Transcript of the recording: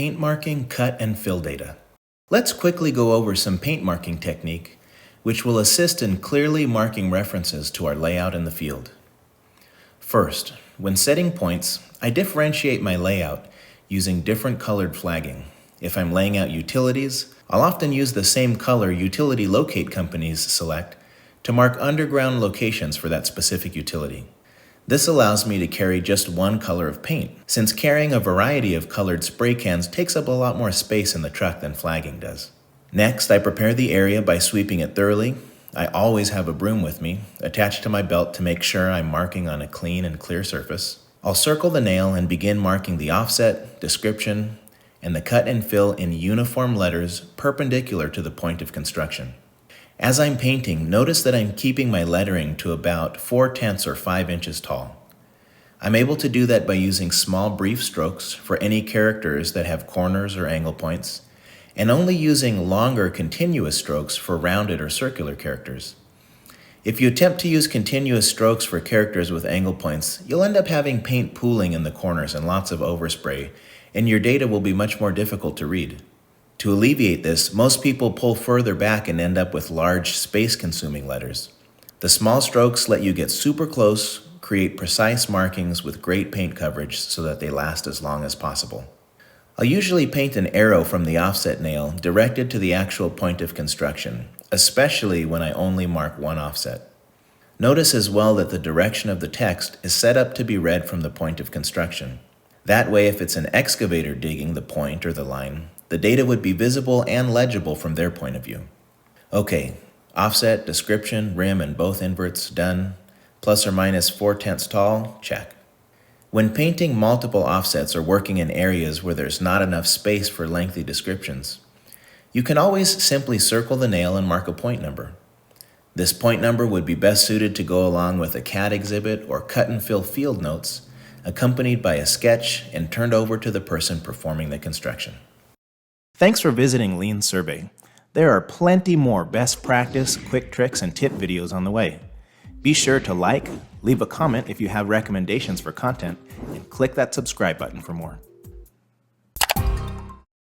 paint marking, cut, and fill data. Let's quickly go over some paint marking technique, which will assist in clearly marking references to our layout in the field. First, when setting points, I differentiate my layout using different colored flagging. If I'm laying out utilities, I'll often use the same color utility locate companies select to mark underground locations for that specific utility. This allows me to carry just one color of paint, since carrying a variety of colored spray cans takes up a lot more space in the truck than flagging does. Next, I prepare the area by sweeping it thoroughly. I always have a broom with me, attached to my belt to make sure I'm marking on a clean and clear surface. I'll circle the nail and begin marking the offset, description, and the cut and fill in uniform letters perpendicular to the point of construction. As I'm painting, notice that I'm keeping my lettering to about 4/10 or 5 inches tall. I'm able to do that by using small brief strokes for any characters that have corners or angle points, and only using longer continuous strokes for rounded or circular characters. If you attempt to use continuous strokes for characters with angle points, you'll end up having paint pooling in the corners and lots of overspray, and your data will be much more difficult to read. To alleviate this, most people pull further back and end up with large, space-consuming letters. The small strokes let you get super close, create precise markings with great paint coverage so that they last as long as possible. I'll usually paint an arrow from the offset nail directed to the actual point of construction, especially when I only mark one offset. Notice as well that the direction of the text is set up to be read from the point of construction. That way, if it's an excavator digging the point or the line, the data would be visible and legible from their point of view. Okay, offset, description, rim, and both inverts done. Plus or minus 4/10 tall, check. When painting multiple offsets or working in areas where there's not enough space for lengthy descriptions, you can always simply circle the nail and mark a point number. This point number would be best suited to go along with a CAD exhibit or cut and fill field notes, accompanied by a sketch and turned over to the person performing the construction. Thanks for visiting Lean Survey. There are plenty more best practice, quick tricks, and tip videos on the way. Be sure to like, leave a comment if you have recommendations for content, and click that subscribe button for more.